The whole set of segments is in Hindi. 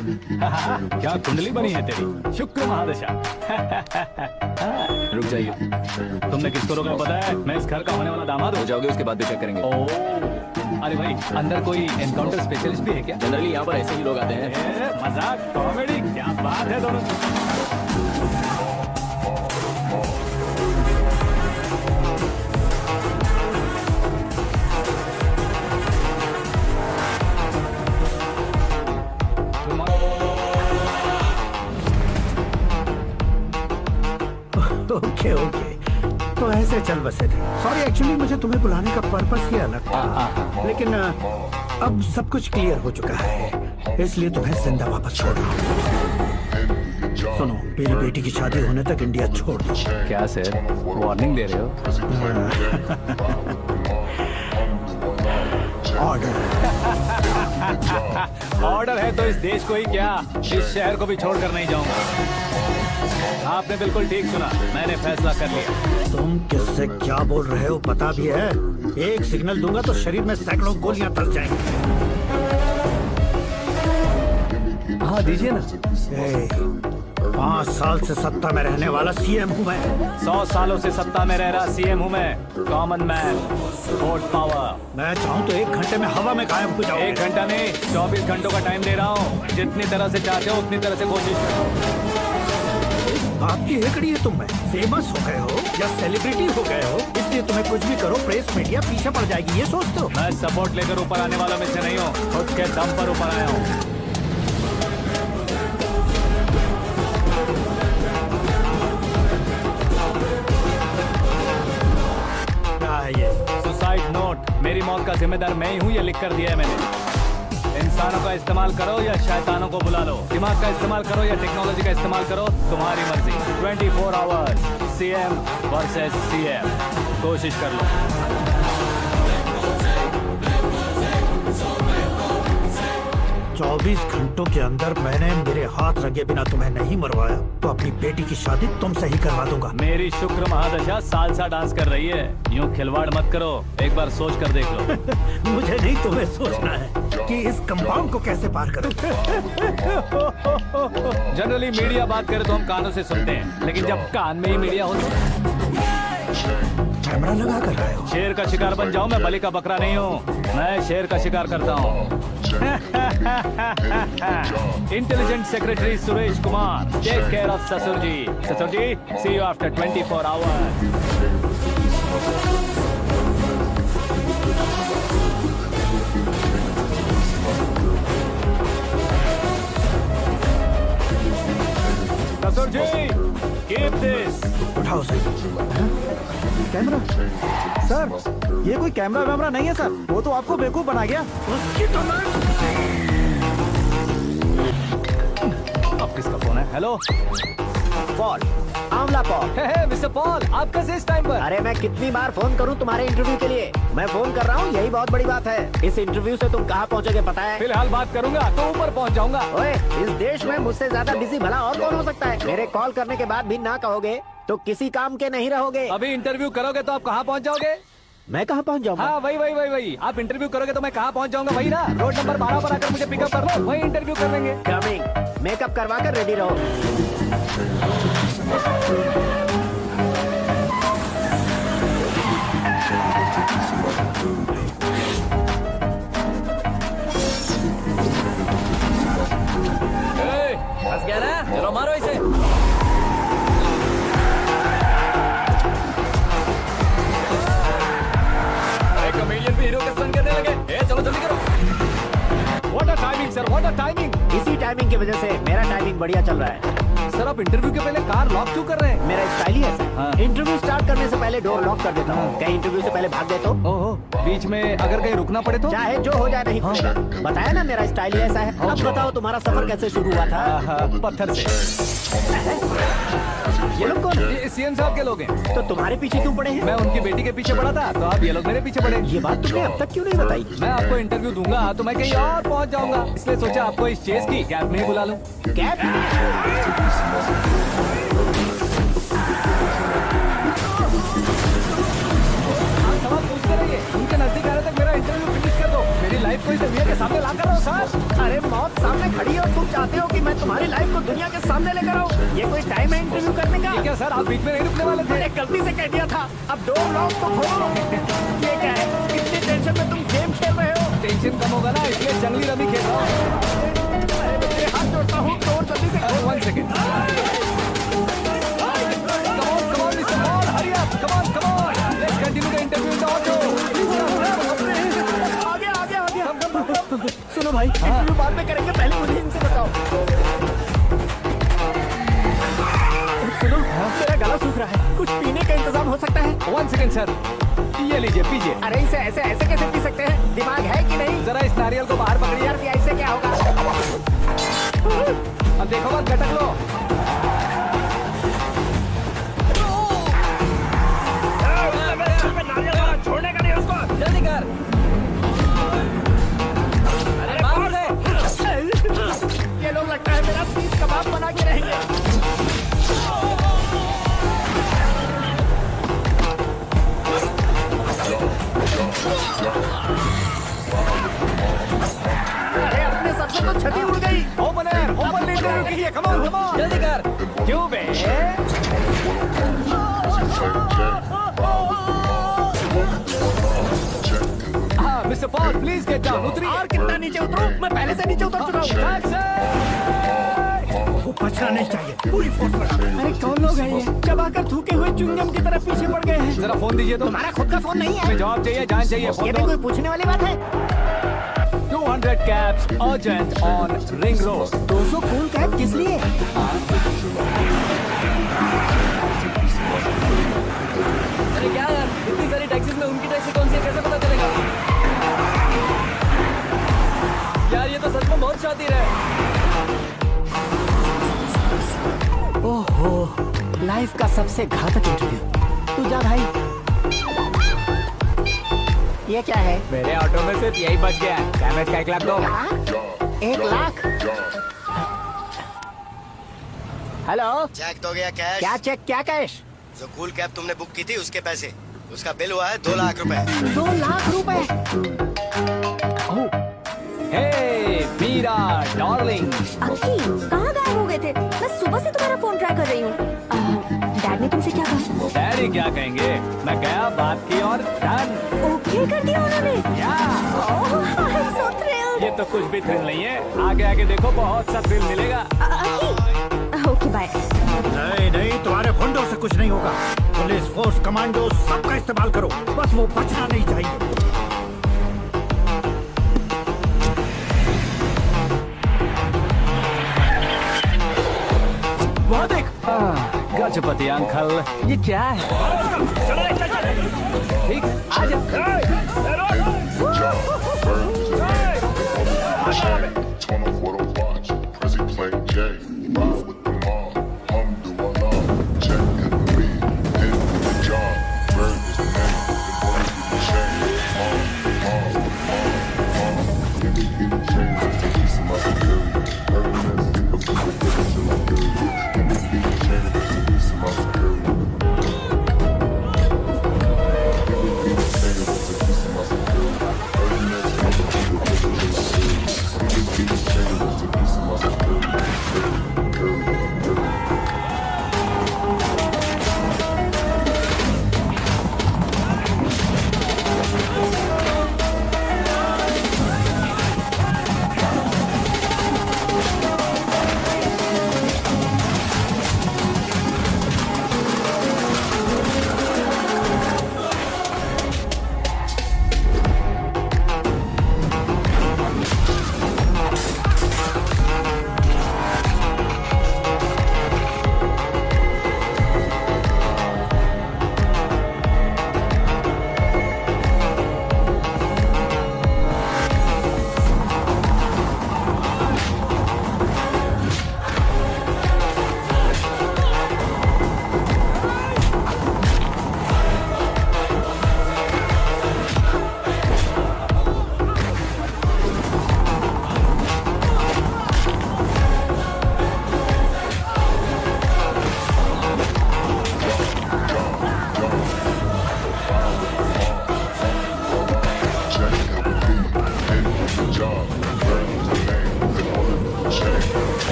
क्या कुंडली बनी है तेरी, शुक्र महादशा। रुक जाइए। तुमने किसको रोका पता है? मैं इस घर का होने वाला दामाद हो हूँ। जाओगे उसके बाद भी चेक करेंगे। अरे भाई, अंदर कोई एनकाउंटर स्पेशलिस्ट भी है क्या? जनरली यहाँ पर ऐसे ही लोग आते हैं। मजाक, कॉमेडी, क्या बात है दोनों। ओके ओके, तो ऐसे चल बसे थे। सॉरी, एक्चुअली मुझे तुम्हें बुलाने का पर्पस ही अलग था, लेकिन अब सब कुछ क्लियर हो चुका है, इसलिए तुम्हें जिंदा वापस छोड़ रहा हूँ। सुनो, मेरी बेटी की शादी होने तक इंडिया छोड़ दो। क्या सर, वार्निंग दे रहे हो? ऑर्डर। ऑर्डर है तो इस देश को ही क्या, इस शहर को भी छोड़कर नहीं जाऊंगा। आपने बिल्कुल ठीक सुना, मैंने फैसला कर लिया। तुम किससे क्या बोल रहे हो पता भी है? एक सिग्नल दूंगा तो शरीर में सैकड़ों गोलियां धस जाएंगी। हाँ दीजिए ना। 5 साल से सत्ता में रहने वाला सीएम हूँ मैं। 100 सालों से सत्ता में रह रहा सीएम हूँ मैं। Common man, vote power. मैं चाहूँ तो 1 घंटे में हवा में गायब हो जाऊँ। 1 घंटा नहीं, 24 घंटों का टाइम दे रहा हूँ। जितनी तरह से चाहते हो उतनी तरह से कोशिश करो। आपकी हेकड़ी है, तुम में फेमस हो गए हो या सेलिब्रिटी हो गए हो, इसलिए तुम्हें कुछ भी करो प्रेस मीडिया पीछे पड़ जाएगी, ये सोचते हो? मैं सपोर्ट लेकर ऊपर आने वालों में से नहीं हूँ, खुद के दम पर ऊपर आया हूँ। क्या है ये? Suicide note. मेरी मौत का जिम्मेदार मैं ही हूँ, ये लिख कर दिया है मैंने। इंसानों का इस्तेमाल करो या शैतानों को बुला लो, दिमाग का इस्तेमाल करो या टेक्नोलॉजी का इस्तेमाल करो, तुम्हारी मर्जी। 24 आवर्स, सीएम वर्सेस सीएम, कोशिश कर लो। 24 घंटों के अंदर मैंने मेरे हाथ रंगे बिना तुम्हें नहीं मरवाया तो अपनी बेटी की शादी तुमसे ही करवा दूंगा। मेरी शुक्र महादशा सालसा डांस कर रही है, यूं खिलवाड़ मत करो, एक बार सोच कर देख लो। मुझे नहीं, तुम्हें सोचना है कि इस कंपाउंड को कैसे पार करूं। जनरली मीडिया बात करे तो हम कानों से सुनते हैं, लेकिन जब कान में ही मीडिया हो तो कैमरा लगा कर रहे हो। शेर का शिकार बन जाऊं, मैं बलि का बकरा नहीं हूँ, मैं शेर का शिकार करता हूँ। Intelligent secretary Suresh Kumar, take care of ससुर जी। ससुर जी, सी यू आफ्टर 24 आवर्स। ससुर जी, कीप दिस। उठाओ सर। कैमरा? सर, ये कोई कैमरा वैमरा नहीं है सर, वो तो आपको बेवकूफ बना गया। उसकी तो अब किसका फोन है? हेलो पॉल, आंवला पॉल। मिस्टर पॉल, आप कैसे इस टाइम पर? अरे मैं कितनी बार फोन करूं तुम्हारे इंटरव्यू के लिए? मैं फोन कर रहा हूं, यही बहुत बड़ी बात है। इस इंटरव्यू से तुम कहां पहुंचोगे पता है? फिलहाल बात करूंगा तो ऊपर पहुंच जाऊंगा। ओए, इस देश में मुझसे ज्यादा बिजी भला और कौन हो सकता है? मेरे कॉल करने के बाद भी ना कहोगे तो किसी काम के नहीं रहोगे। अभी इंटरव्यू करोगे तो आप कहाँ पहुँच जाओगे? मैं कहाँ पहुँच जाऊंगा? हाँ वही। आप इंटरव्यू करोगे तो मैं कहाँ पहुँच जाऊंगा? वही ना, रोड नंबर 12 पर आकर मुझे पिकअप कर लो, वही इंटरव्यू कर लेंगे। कमिंग। मेकअप करवा कर रेडी रहो। फंस गया ना, चलो मारो इसे। कमेडियन भी हीरो के संग करने लगे। चलो जल्दी करो। What a timing sir, what a timing. इसी टाइमिंग की वजह से मेरा टाइमिंग बढ़िया चल रहा है। सर आप इंटरव्यू के पहले कार लॉक क्यों कर रहे हैं? मेरा स्टाइल ही ऐसा है। हाँ। इंटरव्यू स्टार्ट करने से पहले डोर लॉक कर देता हूँ। कहीं इंटरव्यू से पहले भाग गए तो? ओहो, बीच में अगर कहीं रुकना पड़े तो? चाहे जो हो जाए नहीं खुलेगा। बताया ना मेरा स्टाइल ही ऐसा है। अब बताओ तुम्हारा सफर कैसे शुरू हुआ था? पत्थर से। ये लोग कौन है? ये सीएम साहब के लोग हैं। तो तुम्हारे पीछे क्यों पड़े हैं? मैं उनकी बेटी के पीछे पड़ा था, तो अब ये लोग मेरे पीछे पड़े। ये बात तुमने अब तक क्यों नहीं बताई? मैं आपको इंटरव्यू दूंगा तो मैं कहीं और पहुंच जाऊंगा, इसलिए सोचा आपको इस चेस की कैब में ही बुला लूं। कैब? आप सवाल पूछते रहिए, उनके नजदीक आने तक मेरा इंटरव्यू फिनिश कर दो। मेरी लाइफ को इस दुनिया के सामने ला कर रहो सर। अरे मौत सामने में खड़ी हो, तुम चाहते हो कि मैं तुम्हारी लाइफ को दुनिया के सामने लेकर आऊं? ये कोई टाइम है इंटरव्यू करने का? ये क्या सर, आप बीच में नहीं रुकने वाले थे? मैंने गलती से कह दिया था, अब डोर लॉक तो खोलो। ये क्या है, इतनी टेंशन में तुम गेम खेल रहे हो? टेंशन कम होगा ना, इसलिए जंगली रमी खेल रहा हूँ। मैं हाथ जोड़ता हूँ, डोर जल्दी से खोलो। 1 second. Come on, Mr. Paul, hurry up. Come on. Let's continue the interview in the auto. आ गया। सुनो भाई, इंटरव्यू बाद में करेंगे, पहले मुझे इनसे बताओ। सुनो, मेरा गला सूख रहा है, कुछ पीने का इंतजाम हो सकता है? 1 सेकेंड सर, ये लीजिए पीजिए। अरे इसे ऐसे कैसे पी सकते हैं? दिमाग है कि नहीं? जरा इस नारियल को बाहर पकड़िए। यार इससे क्या होगा? अब देखो मत, गटक लो। छोड़ने का नहीं उसको, जल्दी कर। अरे बाप रे, ये लोग लगता है मेरा सीख कबाब बना के रहेंगे। अरे अपने सर से तो छठी उड़ गई। ओपन इंटरव्यू कीजिए। कम ऑन जल्दी कर। क्यों बे? हाँ mister Paul, please get down. उतरिए। और कितना नीचे उतरूं? मैं पहले से नीचे उतर चुका हूँ। वो बचना नहीं चाहिए, पूरी फोर्स लगा। अरे कौन लोग हैं ये? चबाकर थूके हुए च्युइंगम की तरह पीछे पड़ गए हैं। जरा फोन दीजिए तो। तुम्हारा खुद का फोन नहीं है? हमें जवाब चाहिए, जान चाहिए। ये फोन भी दो। कोई पूछने वाली बात है? 200 cabs urgent on Ring Road. 200 cool cab किस लिए? अरे क्या यार, इतनी सारी टैक्सीज में उनकी टैक्सी कौन सी है, कैसे पता चलेगा? यार ये तो सच में बहुत शातिर है। ओहो, लाइफ का सबसे घातक इंटरव्यू। तू जा भाई। ये क्या है? मेरे ऑटो में सिर्फ यही बच गया। डैमेज का 1 लाख दो। 1 लाख? हेलो, चेक तो गया कैश। क्या चेक, क्या कैश? जो कूल कैब तुमने बुक की थी उसके पैसे, उसका बिल हुआ है 2 लाख रुपए। 2 लाख रुपए? हे मीरा डार्लिंग। अक्की, कहाँ गायब हो गए थे? मैं सुबह से तुम्हारा फोन ट्राई कर रही हूँ। डैड ने तुमसे क्या कहा? डैडी क्या कहेंगे, मैं गया, बात की और डन। ओके कर दिया उन्होंने? I'm so thrilled. ये तो कुछ भी थ्रिल नहीं है, आगे आगे देखो बहुत सा थ्रिल मिलेगा। अक्की, ओके बाय। नहीं, तुम्हारे गुंडों से कुछ नहीं होगा। पुलिस फोर्स, कमांडो, सबका इस्तेमाल करो, बस वो बचना नहीं चाहिए। वो देख, गजपति अंकल, ये क्या है? ठीक, आज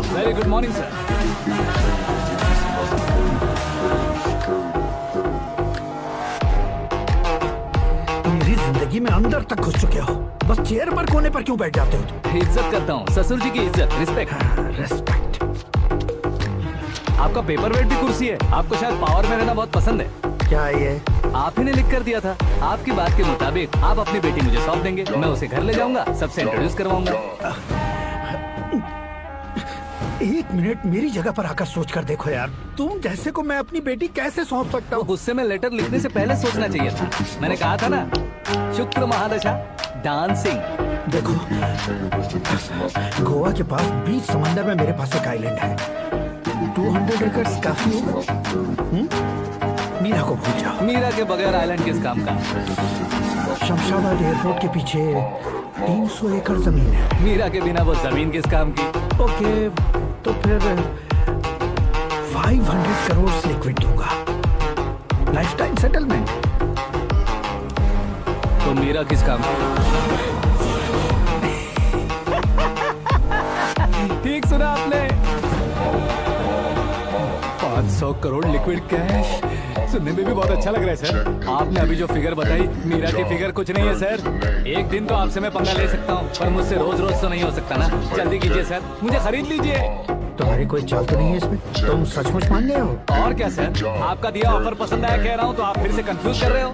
वेरी गुड मॉर्निंग सर। मेरी जिंदगी में अंदर तक घुस चुके हो, बस चेयर पर कोने पर क्यों बैठ जाते हो तुम? इज्जत करता हूँ, ससुर जी की इज्जत, रिस्पेक्ट। रेस्पेक्ट। आपका पेपर वेट भी कुर्सी है। आपको शायद पावर में रहना बहुत पसंद है। क्या ये? आप ही ने लिख कर दिया था। आपकी बात के मुताबिक आप अपनी बेटी मुझे सौंप देंगे, मैं उसे घर ले जाऊंगा, सबसे इंट्रोड्यूस करवाऊंगा। एक मिनट मेरी जगह पर आकर सोच कर देखो यार, तुम जैसे को मैं अपनी बेटी कैसे सौंप सकता तो हूँ? गुस्से में लेटर लिखने से पहले सोचना चाहिए था। मैंने कहा था ना, शुक्र महादशा डांसिंग। देखो, गोवा के पास बीच समंदर में मेरे पास एक आइलैंड है। 200 एकड़ काफी है। मीरा को भूल जाओ। मीरा के बगैर आइलैंड किस काम का? शमशाबाद एयरपोर्ट के पीछे 300 एकड़ जमीन है। मीरा के बिना वो जमीन किस काम की? ओके, तो फिर 500 करोड़ लिक्विड दूंगा, लाइफ टाइम सेटलमेंट। तो मीरा किस काम की? ठीक सुना आपने, 500 करोड़ लिक्विड कैश। सुनने में भी बहुत अच्छा लग रहा है सर। आपने अभी जो फिगर बताई, मीरा की फिगर कुछ नहीं है सर। एक दिन तो आपसे मैं पंगा ले सकता हूँ, पर मुझसे रोज रोज तो नहीं हो सकता ना। जल्दी कीजिए सर, मुझे खरीद लीजिए। तुम्हारी कोई चाल तो नहीं है इसमें? तुम सचमुच मान गए हो? और क्या सर, आपका दिया ऑफर पसंद आया कह रहा हूँ, तो आप फिर से कंफ्यूज कर रहे हो।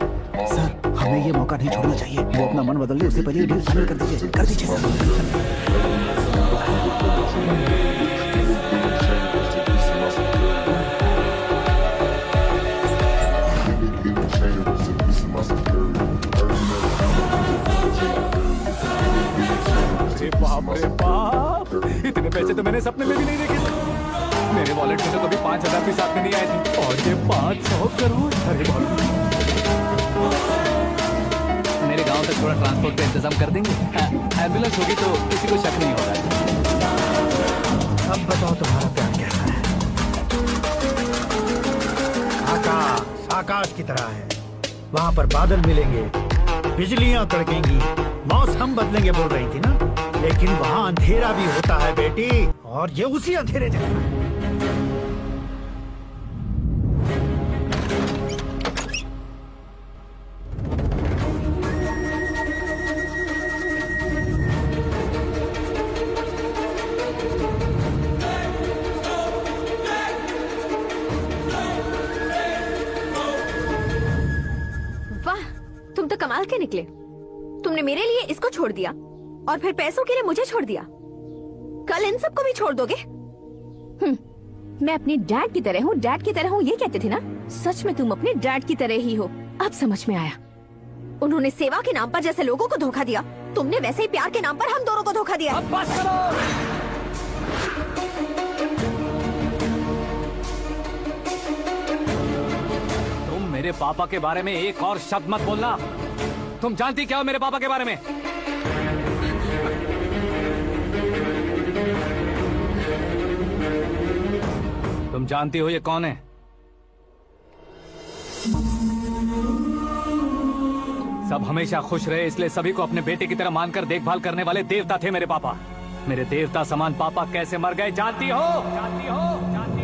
सर, हमें ये मौका नहीं छोड़ना चाहिए। वो अपना मन बदल ले, उससे पहले डील फाइनल कर दीजिए। कर दीजिए सर। बाप रे बाप, इतने पैसे तो मैंने सपने में भी नहीं देखे थे। मेरे वॉलेट में तो कभी 5,000 भी साथ में नहीं आए थे, और ये 500 करोड़। अरे बाप, मेरे गांव तक थोड़ा ट्रांसपोर्ट का इंतजाम कर देंगे? एम्बुलेंस होगी तो किसी को शक नहीं होगा। अब बताओ तुम्हारा प्यार कैसा है? आकाश आकाश की तरह है, वहाँ पर बादल मिलेंगे, बिजलियां कड़केंगी, मौसम बदलेंगे बोल रही थी ना, लेकिन वहाँ अंधेरा भी होता है बेटी, और ये उसी अंधेरे जैसा है। वाह, तुम तो कमाल के निकले। तुमने मेरे लिए इसको छोड़ दिया और फिर पैसों के लिए मुझे छोड़ दिया। कल इन सबको भी छोड़ दोगे? मैं अपने डैड की तरह हूँ, डैड की तरह हूँ, ये कहते थे ना। सच में तुम अपने डैड की तरह ही हो। अब समझ में आया। उन्होंने सेवा के नाम पर जैसे लोगों को धोखा दिया, तुमने वैसे ही प्यार के नाम पर हम दोनों को धोखा दिया। अब बस करो। तुम मेरे पापा के बारे में एक और शब्द मत बोलना। तुम जानती क्या हो मेरे पापा के बारे में? तुम जानती हो ये कौन है? सब हमेशा खुश रहे, इसलिए सभी को अपने बेटे की तरह मानकर देखभाल करने वाले देवता थे मेरे पापा। मेरे देवता समान पापा कैसे मर गए जानती हो? जानती हो?